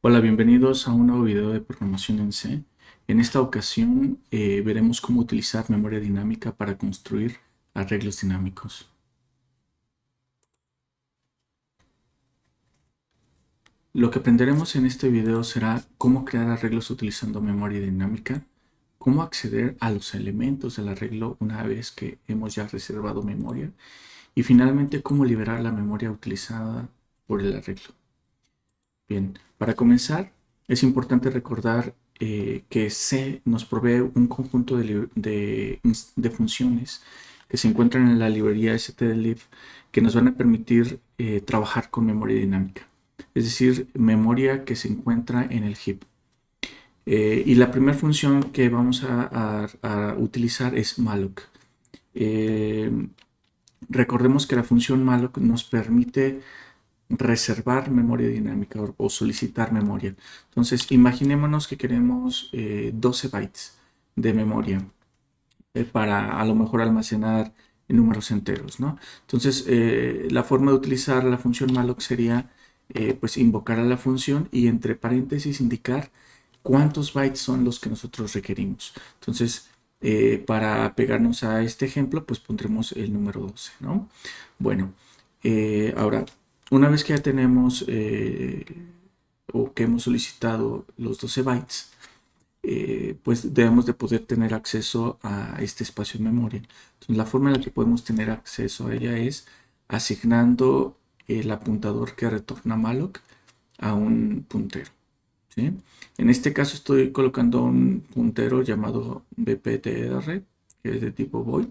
Hola, bienvenidos a un nuevo video de programación en C. En esta ocasión veremos cómo utilizar memoria dinámica para construir arreglos dinámicos. Lo que aprenderemos en este video será cómo crear arreglos utilizando memoria dinámica, cómo acceder a los elementos del arreglo una vez que hemos ya reservado memoria y finalmente cómo liberar la memoria utilizada por el arreglo. Bien, para comenzar, es importante recordar que C nos provee un conjunto de funciones que se encuentran en la librería stdlib que nos van a permitir trabajar con memoria dinámica, es decir, memoria que se encuentra en el heap. Y la primera función que vamos a utilizar es malloc. Eh, Recordemos que la función malloc nos permite reservar memoria dinámica o solicitar memoria. Entonces, imaginémonos que queremos 12 bytes de memoria para a lo mejor almacenar números enteros, ¿no? Entonces, la forma de utilizar la función malloc sería pues invocar a la función y entre paréntesis indicar cuántos bytes son los que nosotros requerimos. Entonces, para pegarnos a este ejemplo, pues pondremos el número 12, ¿no? Bueno, ahora, una vez que ya tenemos o que hemos solicitado los 12 bytes, pues debemos de poder tener acceso a este espacio de memoria. Entonces, la forma en la que podemos tener acceso a ella es asignando el apuntador que retorna malloc a un puntero, ¿sí? En este caso estoy colocando un puntero llamado bptr, que es de tipo void.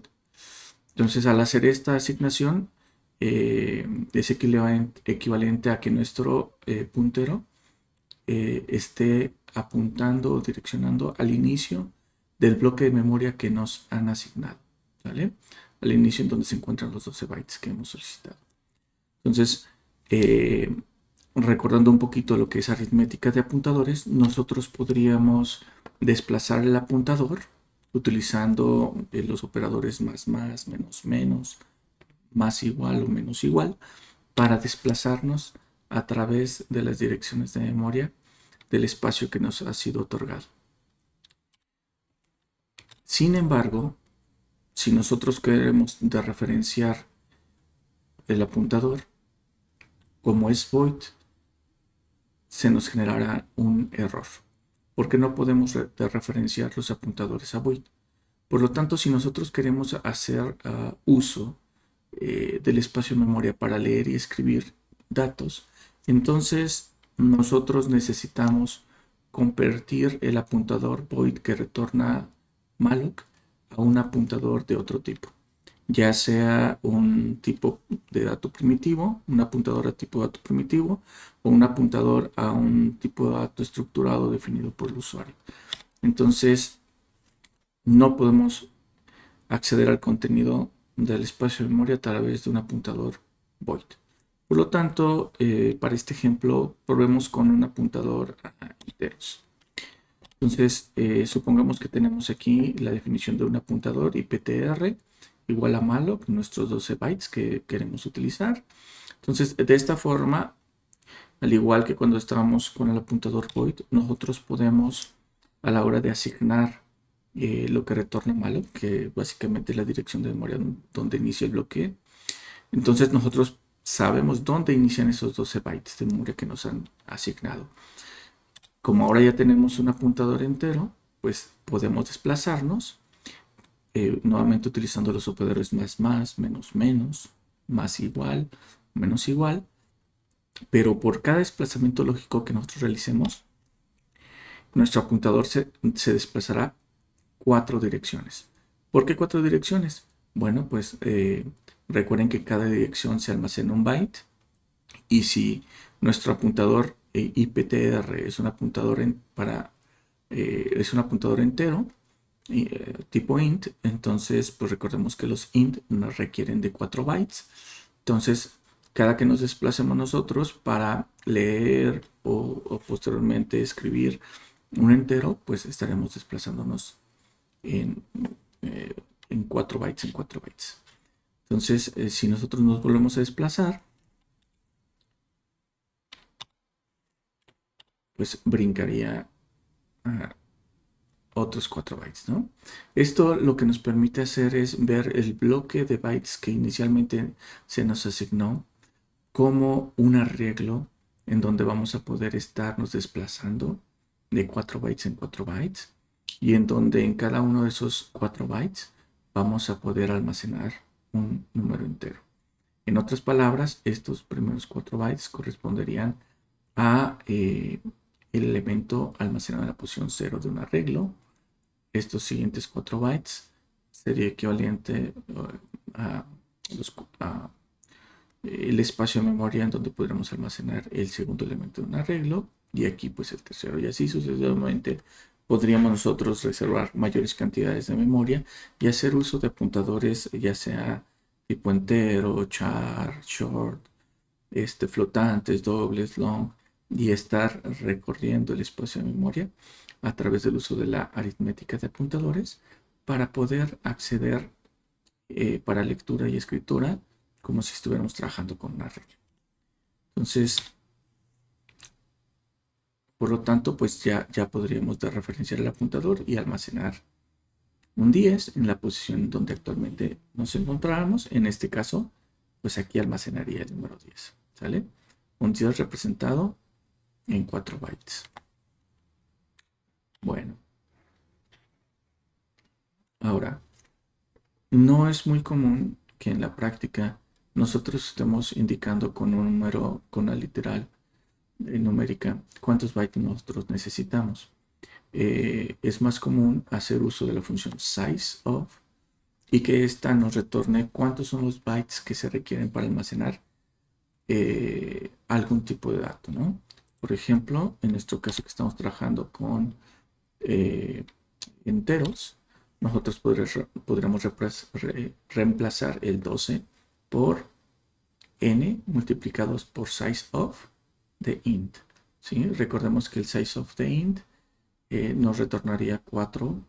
Entonces, al hacer esta asignación, es equivalente a que nuestro puntero esté apuntando o direccionando al inicio del bloque de memoria que nos han asignado, ¿vale? Al inicio en donde se encuentran los 12 bytes que hemos solicitado. Entonces, recordando un poquito lo que es aritmética de apuntadores, nosotros podríamos desplazar el apuntador utilizando los operadores más, menos, menos, más igual o menos igual, para desplazarnos a través de las direcciones de memoria del espacio que nos ha sido otorgado. Sin embargo, si nosotros queremos de referenciar el apuntador, como es void, se nos generará un error, porque no podemos de referenciar los apuntadores a void. Por lo tanto, si nosotros queremos hacer uso del espacio de memoria para leer y escribir datos, entonces nosotros necesitamos convertir el apuntador void que retorna malloc a un apuntador de otro tipo, ya sea un tipo de dato primitivo, un apuntador a tipo de dato primitivo o un apuntador a un tipo de dato estructurado definido por el usuario. Entonces, no podemos acceder al contenido del espacio de memoria a través de un apuntador void. Por lo tanto, para este ejemplo, probemos con un apuntador a enteros. Entonces, supongamos que tenemos aquí la definición de un apuntador iptr igual a malloc, nuestros 12 bytes que queremos utilizar. Entonces, de esta forma, al igual que cuando estamos con el apuntador void, nosotros podemos, a la hora de asignar lo que retorna malloc, que básicamente es la dirección de memoria donde inicia el bloque, entonces nosotros sabemos dónde inician esos 12 bytes de memoria que nos han asignado. Como ahora ya tenemos un apuntador entero, pues podemos desplazarnos nuevamente utilizando los operadores más, menos, menos, más igual, menos igual, pero por cada desplazamiento lógico que nosotros realicemos, nuestro apuntador se desplazará 4 direcciones. ¿Por qué 4 direcciones? Bueno, pues recuerden que cada dirección se almacena un byte y si nuestro apuntador IPTR es un apuntador es un apuntador entero tipo int, entonces pues recordemos que los int nos requieren de 4 bytes. Entonces, cada que nos desplacemos nosotros para leer o posteriormente escribir un entero, pues estaremos desplazándonos en, eh, en 4 bytes en 4 bytes. Entonces, si nosotros nos volvemos a desplazar, pues brincaría a otros 4 bytes, ¿no? Esto lo que nos permite hacer es ver el bloque de bytes que inicialmente se nos asignó como un arreglo en donde vamos a poder estarnos desplazando de 4 bytes en 4 bytes y en donde en cada uno de esos 4 bytes vamos a poder almacenar un número entero. En otras palabras, estos primeros 4 bytes corresponderían a el elemento almacenado en la posición 0 de un arreglo. Estos siguientes 4 bytes sería equivalente a, a el espacio de memoria en donde podremos almacenar el segundo elemento de un arreglo y aquí pues el tercero, y así sucesivamente podríamos nosotros reservar mayores cantidades de memoria y hacer uso de apuntadores ya sea tipo entero, char, short, flotantes, dobles, long, y estar recorriendo el espacio de memoria a través del uso de la aritmética de apuntadores para poder acceder para lectura y escritura como si estuviéramos trabajando con una regla. Entonces, por lo tanto, pues ya podríamos dar referenciar el apuntador y almacenar un 10 en la posición donde actualmente nos encontramos. En este caso, pues aquí almacenaría el número 10, ¿sale? Un 10 representado en 4 bytes. Bueno, ahora, no es muy común que en la práctica nosotros estemos indicando con un número, con una literal numérica, cuántos bytes nosotros necesitamos. Es más común hacer uso de la función sizeOf y que ésta nos retorne cuántos son los bytes que se requieren para almacenar algún tipo de dato, ¿no? Por ejemplo, en nuestro caso que estamos trabajando con enteros, nosotros podríamos reemplazar el 12 por n multiplicados por sizeOf de int. ¿Sí? Recordemos que el sizeOf de int nos retornaría 4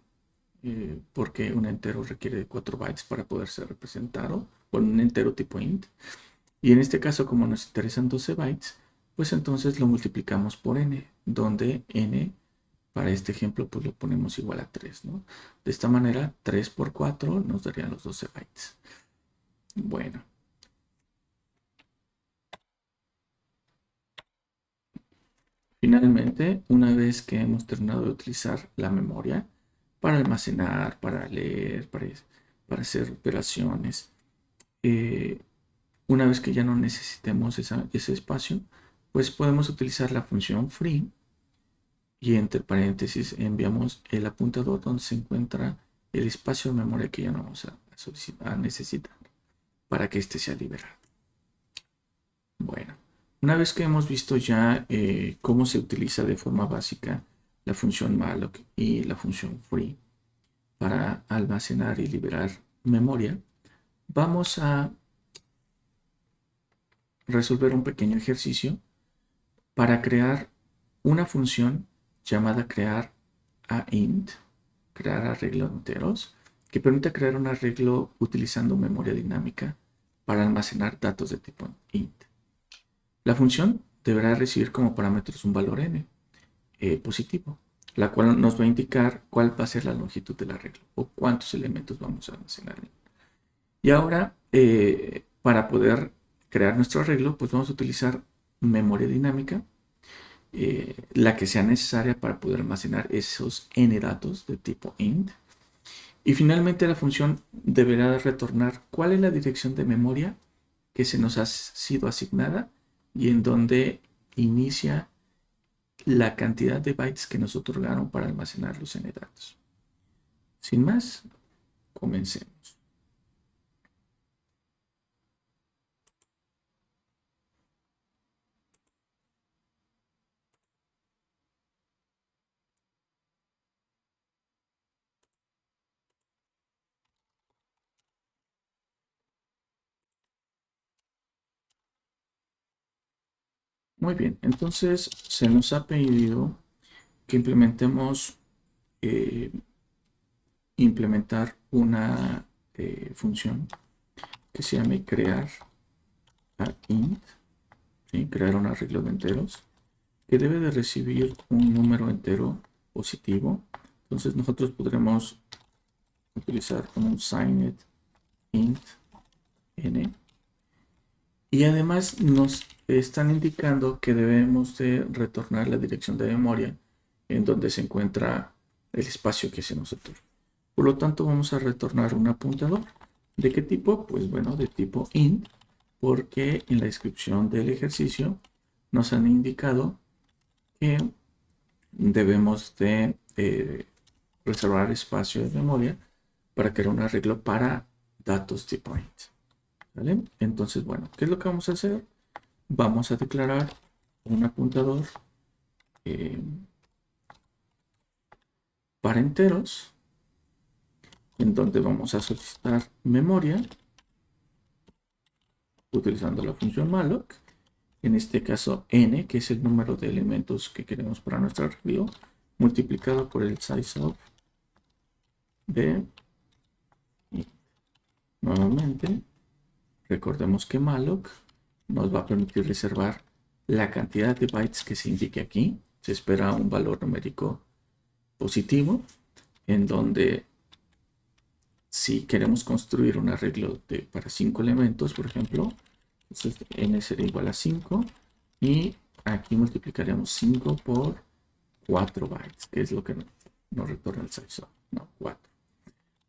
porque un entero requiere de 4 bytes para poder ser representado con un entero tipo int. Y en este caso, como nos interesan 12 bytes, pues entonces lo multiplicamos por n, donde n, para este ejemplo, pues lo ponemos igual a 3, ¿no? De esta manera, 3 por 4 nos darían los 12 bytes. Bueno. Finalmente, una vez que hemos terminado de utilizar la memoria para almacenar, para leer, para hacer operaciones, una vez que ya no necesitemos ese espacio, pues podemos utilizar la función free y entre paréntesis enviamos el apuntador donde se encuentra el espacio de memoria que ya no vamos a necesitar para que éste sea liberado. Bueno, una vez que hemos visto ya cómo se utiliza de forma básica la función malloc y la función free para almacenar y liberar memoria, vamos a resolver un pequeño ejercicio para crear una función llamada crear a int, crear arreglo enteros, que permite crear un arreglo utilizando memoria dinámica para almacenar datos de tipo int. La función deberá recibir como parámetros un valor n positivo, la cual nos va a indicar cuál va a ser la longitud del arreglo o cuántos elementos vamos a almacenar. Y ahora, para poder crear nuestro arreglo, pues vamos a utilizar memoria dinámica, la que sea necesaria para poder almacenar esos n datos de tipo int. Y finalmente la función deberá retornar cuál es la dirección de memoria que se nos ha sido asignada y en donde inicia la cantidad de bytes que nos otorgaron para almacenar los n datos. Sin más, comencemos. Muy bien, entonces se nos ha pedido que implementemos implementar una función que se llame crear a int, ¿sí? Crear un arreglo de enteros, que debe de recibir un número entero positivo. Entonces nosotros podremos utilizar un signed int n. Y además nos están indicando que debemos de retornar la dirección de memoria en donde se encuentra el espacio que se nos otorga. Por lo tanto, vamos a retornar un apuntador. ¿De qué tipo? Pues bueno, de tipo int, porque en la descripción del ejercicio nos han indicado que debemos de reservar espacio de memoria para crear un arreglo para datos tipo int. ¿Vale? Entonces, bueno, ¿qué es lo que vamos a hacer? Vamos a declarar un apuntador para enteros, en donde vamos a solicitar memoria utilizando la función malloc. En este caso n, que es el número de elementos que queremos para nuestro arreglo, multiplicado por el size of de int. Nuevamente, recordemos que malloc nos va a permitir reservar la cantidad de bytes que se indique aquí. Se espera un valor numérico positivo, en donde si queremos construir un arreglo para 5 elementos, por ejemplo, entonces n será igual a 5 y aquí multiplicaremos 5 por 4 bytes, que es lo que nos retorna el size of, no, 4.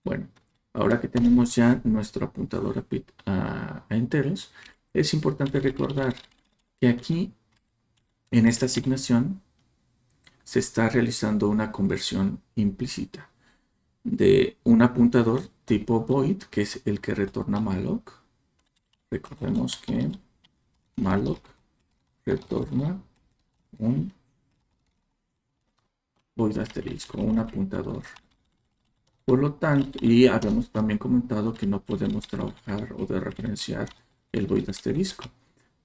Bueno, ahora que tenemos ya nuestro apuntador a enteros, es importante recordar que aquí, en esta asignación, se está realizando una conversión implícita de un apuntador tipo void, que es el que retorna malloc. Recordemos que malloc retorna un void asterisco, un apuntador. Por lo tanto, y habíamos también comentado que no podemos trabajar o de referenciar el void asterisco.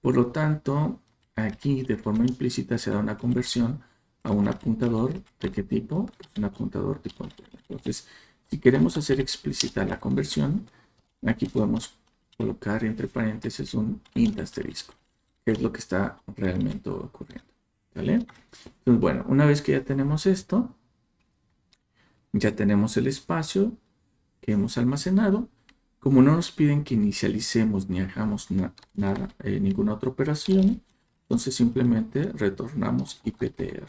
Por lo tanto, aquí de forma implícita se da una conversión a un apuntador. ¿De qué tipo? Pues un apuntador tipo entero. Entonces, si queremos hacer explícita la conversión, aquí podemos colocar entre paréntesis un int asterisco, que es lo que está realmente ocurriendo. ¿Vale? Entonces, bueno, una vez que ya tenemos esto, ya tenemos el espacio que hemos almacenado. Como no nos piden que inicialicemos ni hagamos nada, ninguna otra operación, entonces simplemente retornamos iptr.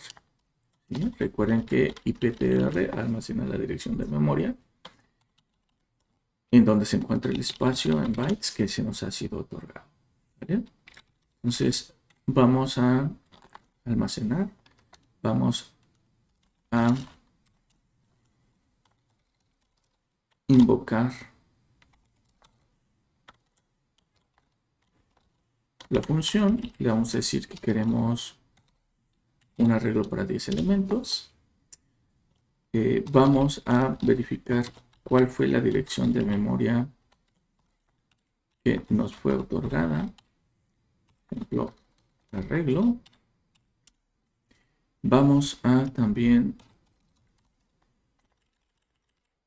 ¿Sí? Recuerden que iptr almacena la dirección de memoria en donde se encuentra el espacio en bytes que se nos ha sido otorgado. ¿Vale? Entonces vamos a almacenar, vamos a invocar la función, le vamos a decir que queremos un arreglo para 10 elementos. Vamos a verificar cuál fue la dirección de memoria que nos fue otorgada. Por ejemplo, arreglo. Vamos a también,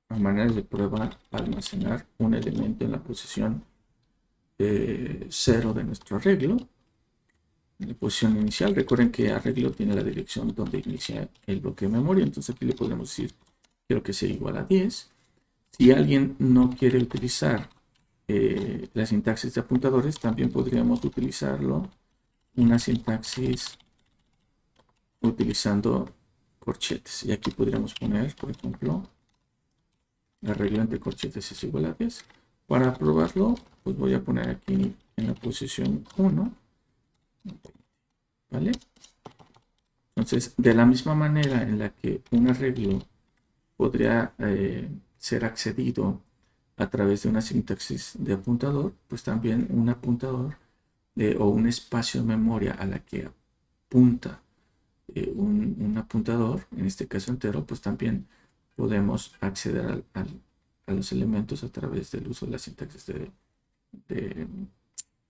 a manera de prueba, almacenar un elemento en la posición 0 de nuestro arreglo. En la posición inicial, recuerden que arreglo tiene la dirección donde inicia el bloque de memoria, entonces aquí le podemos decir quiero que sea igual a 10. Si alguien no quiere utilizar la sintaxis de apuntadores, también podríamos utilizarlo una sintaxis utilizando corchetes. Y aquí podríamos poner, por ejemplo, arreglo entre corchetes es igual a 10. Para probarlo, pues voy a poner aquí en la posición 1. ¿Vale? Entonces, de la misma manera en la que un arreglo podría ser accedido a través de una sintaxis de apuntador, pues también un apuntador o un espacio de memoria a la que apunta un apuntador, en este caso entero, pues también podemos acceder a los elementos a través del uso de la sintaxis de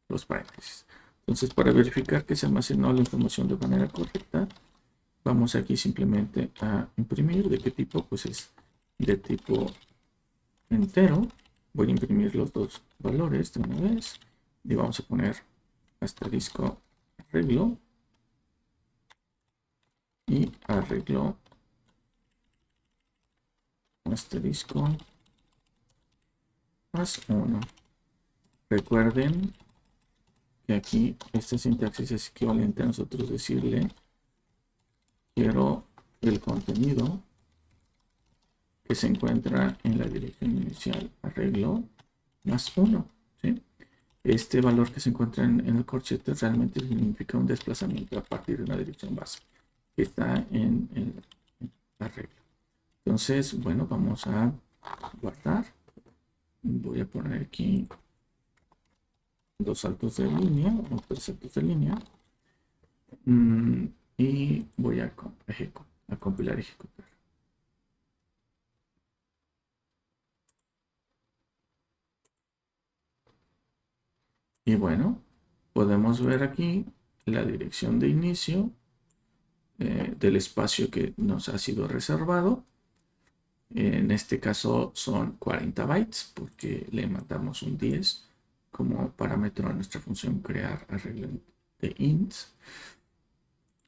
los paréntesis. Entonces, para verificar que se almacenó la información de manera correcta, vamos aquí simplemente a imprimir. ¿De qué tipo? Pues es de tipo entero. Voy a imprimir los dos valores de una vez y vamos a poner asterisco arreglo. y arreglo asterisco más 1. Recuerden que aquí esta sintaxis es equivalente a nosotros decirle quiero el contenido que se encuentra en la dirección inicial arreglo más 1. ¿Sí? Este valor que se encuentra en el corchete realmente significa un desplazamiento a partir de una dirección base que está en el arreglo. Entonces, bueno, vamos a guardar. Voy a poner aquí 2 saltos de línea o 3 saltos de línea. Y voy a compilar y ejecutar. Y bueno, podemos ver aquí la dirección de inicio del espacio que nos ha sido reservado. En este caso son 40 bytes porque le mandamos un 10 como parámetro a nuestra función crear arreglo de ints.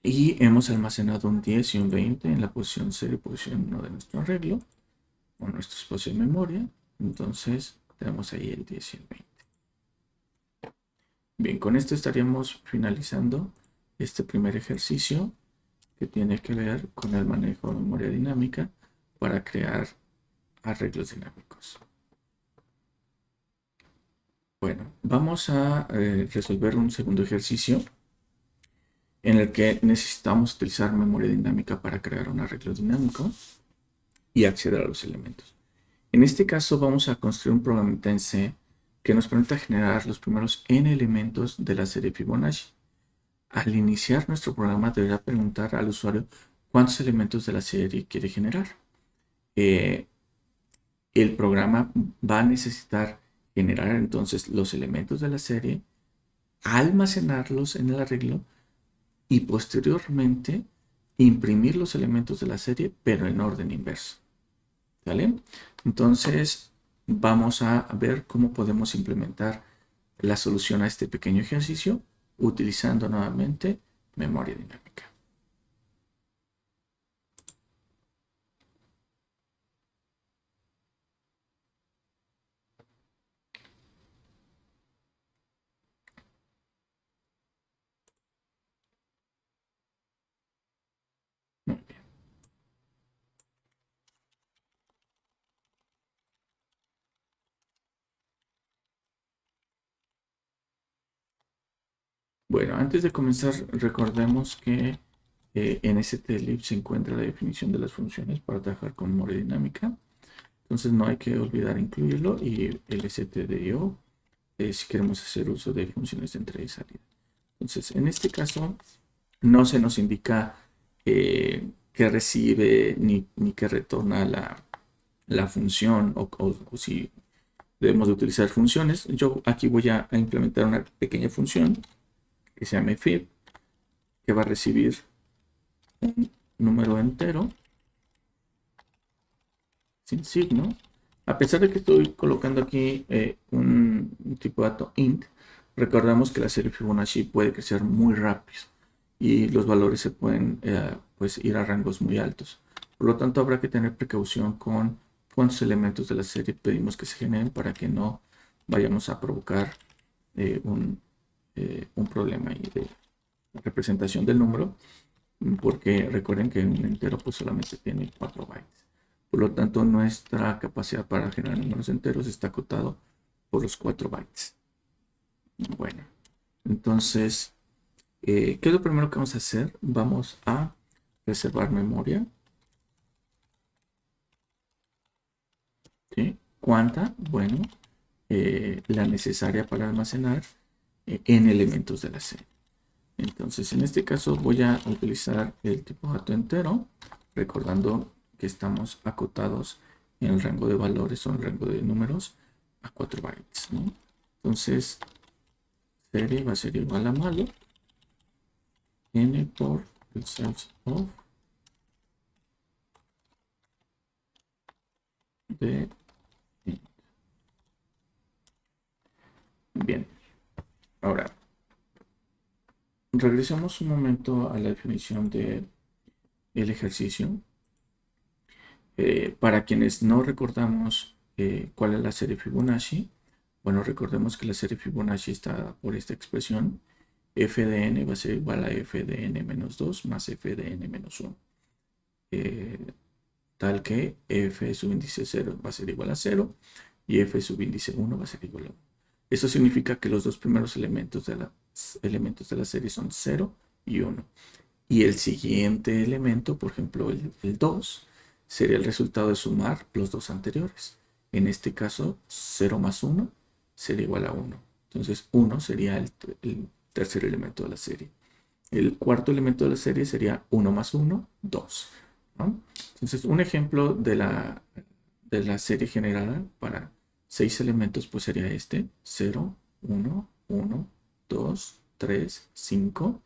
Y hemos almacenado un 10 y un 20 en la posición 0 y posición 1 de nuestro arreglo o nuestro espacio de memoria. Entonces tenemos ahí el 10 y el 20. Bien, con esto estaríamos finalizando este primer ejercicio que tiene que ver con el manejo de memoria dinámica para crear arreglos dinámicos. Bueno, vamos a resolver un segundo ejercicio en el que necesitamos utilizar memoria dinámica para crear un arreglo dinámico y acceder a los elementos. En este caso vamos a construir un programita en C que nos permita generar los primeros n elementos de la serie Fibonacci. Al iniciar nuestro programa deberá preguntar al usuario cuántos elementos de la serie quiere generar. El programa va a necesitar generar entonces los elementos de la serie, almacenarlos en el arreglo y posteriormente imprimir los elementos de la serie, pero en orden inverso. ¿Vale? Entonces vamos a ver cómo podemos implementar la solución a este pequeño ejercicio utilizando nuevamente memoria dinámica. Muy bien. Bueno, antes de comenzar, recordemos que en STLib se encuentra la definición de las funciones para trabajar con memoria dinámica. Entonces no hay que olvidar incluirlo y el stdio si queremos hacer uso de funciones de entrada y salida. Entonces, en este caso, no se nos indica que recibe ni que retorna la función o si debemos de utilizar funciones. Yo aquí voy a implementar una pequeña función que se llama fib, que va a recibir un número entero sin signo. A pesar de que estoy colocando aquí un tipo de dato int, recordamos que la serie Fibonacci puede crecer muy rápido y los valores se pueden pues ir a rangos muy altos. Por lo tanto, habrá que tener precaución con cuántos elementos de la serie pedimos que se generen para que no vayamos a provocar un problema ahí de representación del número, porque recuerden que un entero pues solamente tiene 4 bytes. Por lo tanto, nuestra capacidad para generar números enteros está acotado por los 4 bytes. Bueno, entonces, ¿qué es lo primero que vamos a hacer? Vamos a reservar memoria. ¿Sí? ¿Cuánta? Bueno, la necesaria para almacenar en elementos de la serie. Entonces, en este caso voy a utilizar el tipo dato entero, recordando que estamos acotados en el rango de valores o en el rango de números a 4 bytes, ¿no? Entonces, serie va a ser igual a malo n por el self of de int. Bien, ahora regresamos un momento a la definición de el ejercicio. Para quienes no recordamos cuál es la serie Fibonacci, bueno, recordemos que la serie Fibonacci está por esta expresión. F de n va a ser igual a f de n menos 2 más f de n menos 1. Tal que f subíndice 0 va a ser igual a 0 y f subíndice 1 va a ser igual a 1. Eso significa que los dos primeros elementos de la serie son 0 y 1. Y el siguiente elemento, por ejemplo el 2, sería el resultado de sumar los dos anteriores. En este caso, 0 más 1 sería igual a 1. Entonces 1 sería el tercer elemento de la serie. El cuarto elemento de la serie sería 1 más 1, 2. ¿no? Entonces un ejemplo de la serie generada para 6 elementos pues sería este: 0, 1, 1, 2, 3, 5.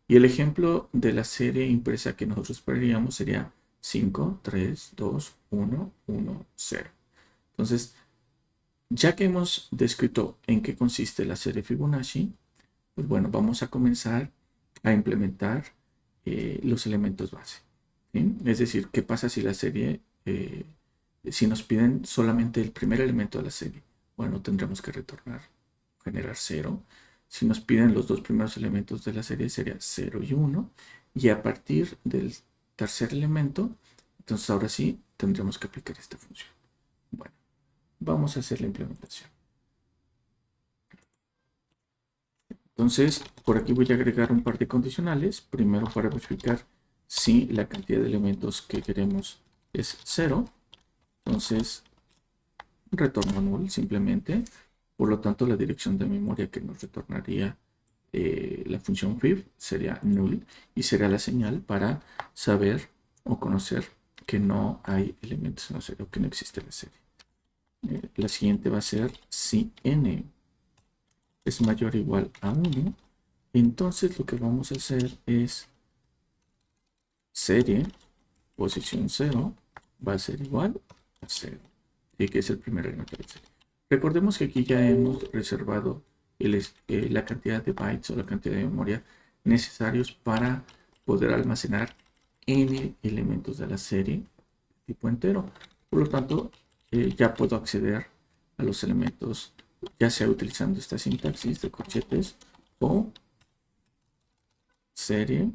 Y el ejemplo de la serie impresa que nosotros esperaríamos sería 5, 3, 2, 1, 1, 0. Entonces, ya que hemos descrito en qué consiste la serie Fibonacci, pues bueno, vamos a comenzar a implementar los elementos base. ¿sí? Es decir, ¿qué pasa si la serie, si nos piden solamente el primer elemento de la serie? Bueno, tendremos que retornar, generar 0. Si nos piden los dos primeros elementos de la serie, sería 0 y 1. Y a partir del tercer elemento, entonces ahora sí tendremos que aplicar esta función. Bueno, vamos a hacer la implementación. Entonces, por aquí voy a agregar un par de condicionales. Primero, para verificar si la cantidad de elementos que queremos es 0. Entonces, retorno null simplemente. Por lo tanto, la dirección de memoria que nos retornaría la función fib sería null y será la señal para saber o conocer que no hay elementos en la serie o que no existe la serie. La siguiente va a ser si n es mayor o igual a 1, entonces lo que vamos a hacer es serie posición 0 va a ser igual a 0, y que es el primer elemento de la serie. Recordemos que aquí ya hemos reservado la cantidad de bytes o la cantidad de memoria necesarios para poder almacenar n elementos de la serie tipo entero. Por lo tanto, ya puedo acceder a los elementos ya sea utilizando esta sintaxis de corchetes o serie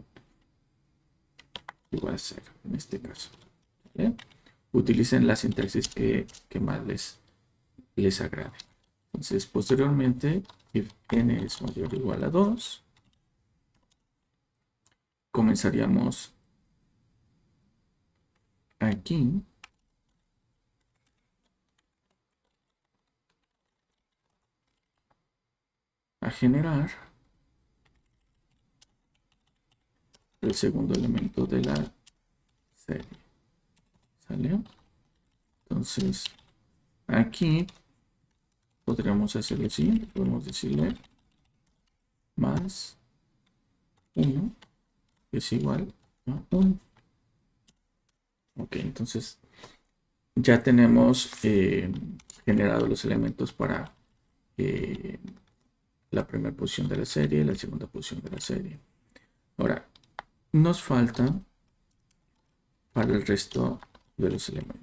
igual a 0 en este caso. ¿vale? Utilicen la sintaxis que más les agrade. Entonces, posteriormente, if n es mayor o igual a 2, comenzaríamos aquí a generar el segundo elemento de la serie. ¿Sale? Entonces, aquí podríamos hacer lo siguiente. Podemos decirle más 1 es igual a 1. Ok, entonces ya tenemos generado los elementos para la primera posición de la serie y la segunda posición de la serie. Ahora, nos falta para el resto de los elementos.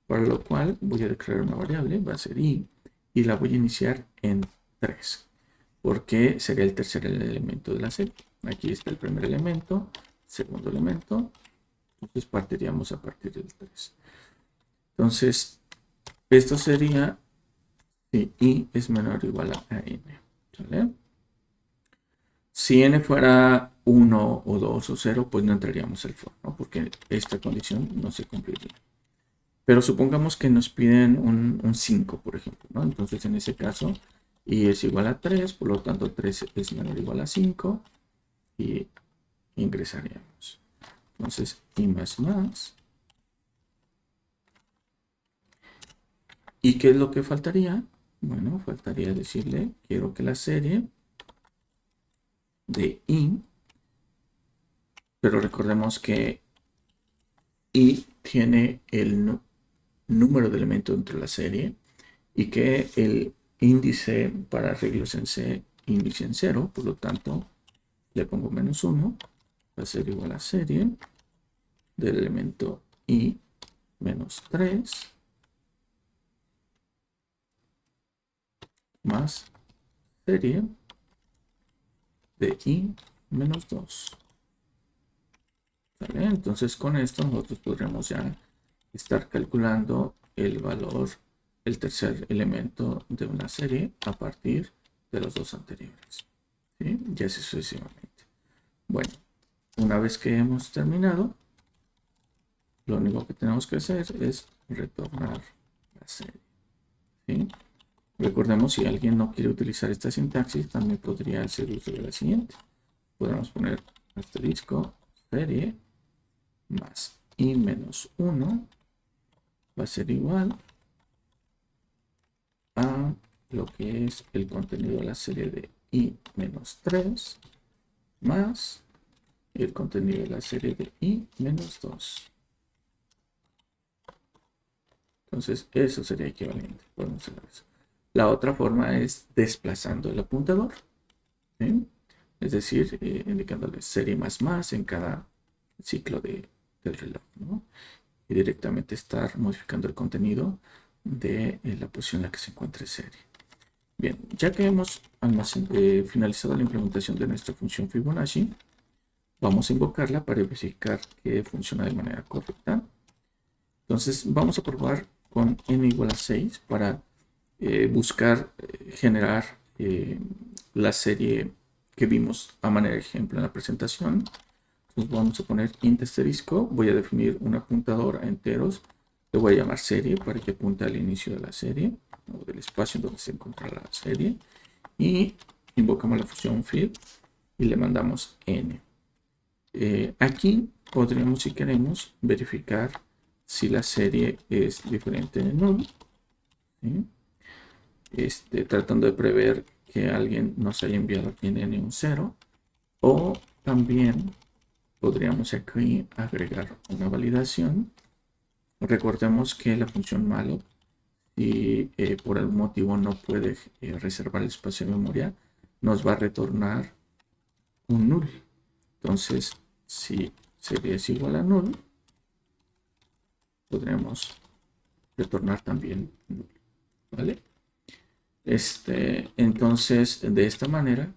Para lo cual voy a declarar una variable, va a ser i, y la voy a iniciar en 3, porque sería el tercer elemento de la serie. Aquí está el primer elemento, segundo elemento, entonces partiríamos a partir del 3. Entonces, esto sería si i es menor o igual a n. ¿Vale? Si n fuera 1 o 2 o 0, pues no entraríamos al for, ¿no? Porque esta condición no se cumpliría. Pero supongamos que nos piden un 5, por ejemplo, ¿no? Entonces, en ese caso, i es igual a 3, por lo tanto, 3 es menor o igual a 5 y ingresaríamos. Entonces, i más. ¿Y qué es lo que faltaría? Bueno, faltaría decirle, quiero que la serie de i, pero recordemos que i tiene el número de elementos dentro de la serie y que el índice para arreglos en C índice en 0, por lo tanto le pongo -1, va a ser igual a serie del elemento i menos 3 más serie de i menos 2. ¿Vale? Entonces con esto nosotros podremos ya estar calculando el valor, el tercer elemento de una serie a partir de los dos anteriores, ¿sí? Y así sucesivamente. Bueno, una vez que hemos terminado, lo único que tenemos que hacer es retornar la serie, ¿sí? Recordemos, si alguien no quiere utilizar esta sintaxis, también podría hacer uso de la siguiente. Podemos poner asterisco serie más i menos 1 va a ser igual a lo que es el contenido de la serie de i menos 3 más el contenido de la serie de i menos 2. Entonces eso sería equivalente. Podemos hacer eso. La otra forma es desplazando el apuntador, ¿sí? Es decir, indicándole serie más en cada ciclo del reloj, ¿no? Y directamente estar modificando el contenido de la posición en la que se encuentre serie. Bien, ya que hemos finalizado la implementación de nuestra función Fibonacci, vamos a invocarla para verificar que funciona de manera correcta. Entonces vamos a probar con n igual a 6 para buscar generar la serie que vimos a manera de ejemplo en la presentación. Entonces vamos a poner int asterisco, voy a definir un apuntador a enteros, le voy a llamar serie para que apunte al inicio de la serie o del espacio en donde se encuentra la serie, y invocamos la función fill y le mandamos n. Aquí podríamos, si queremos, verificar si la serie es diferente de null, ¿sí? Tratando de prever que alguien nos haya enviado aquí en n un 0, o también podríamos aquí agregar una validación. Recordemos que la función malloc, si por algún motivo no puede reservar el espacio de memoria, nos va a retornar un null. Entonces, si serie es igual a null, podremos retornar también null, ¿vale? Entonces, de esta manera,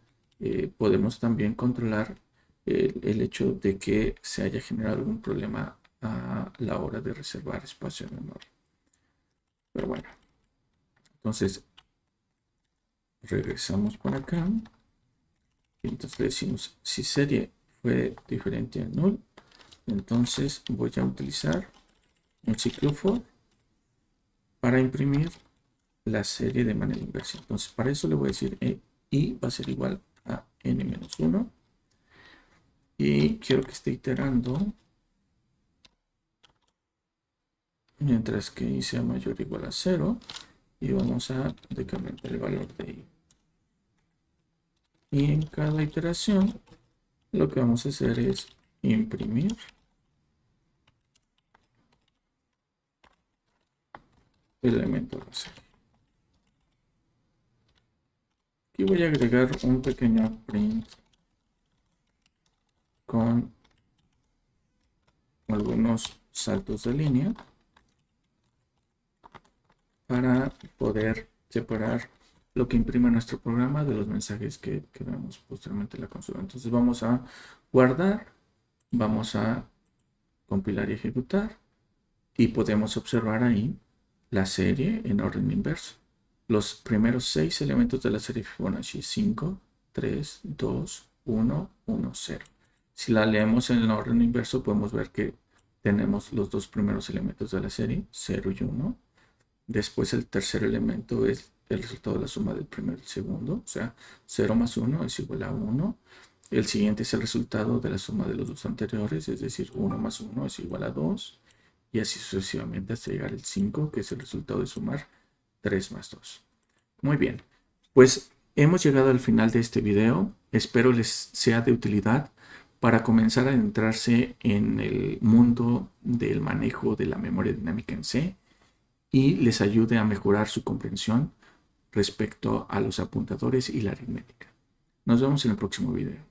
podemos también controlar el hecho de que se haya generado algún problema a la hora de reservar espacio de memoria. Pero bueno, entonces regresamos por acá y entonces le decimos si serie fue diferente a null, entonces voy a utilizar un ciclo for para imprimir la serie de manera inversa. Entonces para eso le voy a decir i va a ser igual a n-1 y quiero que esté iterando mientras que i sea mayor o igual a 0, y vamos a decrementar el valor de i. Y en cada iteración lo que vamos a hacer es imprimir el elemento de la serie. Aquí voy a agregar un pequeño print con algunos saltos de línea para poder separar lo que imprime nuestro programa de los mensajes que vemos posteriormente en la consola. Entonces vamos a guardar, vamos a compilar y ejecutar, y podemos observar ahí la serie en orden inverso. Los primeros 6 elementos de la serie Fibonacci: 5, 3, 2, 1, 1, 0. Si la leemos en el orden inverso, podemos ver que tenemos los dos primeros elementos de la serie, 0 y 1. Después el tercer elemento es el resultado de la suma del primero y el segundo, o sea, 0 más 1 es igual a 1. El siguiente es el resultado de la suma de los dos anteriores, es decir, 1 más 1 es igual a 2. Y así sucesivamente hasta llegar al 5, que es el resultado de sumar 3 más 2. Muy bien, pues hemos llegado al final de este video. Espero les sea de utilidad para comenzar a adentrarse en el mundo del manejo de la memoria dinámica en C y les ayude a mejorar su comprensión respecto a los apuntadores y la aritmética. Nos vemos en el próximo video.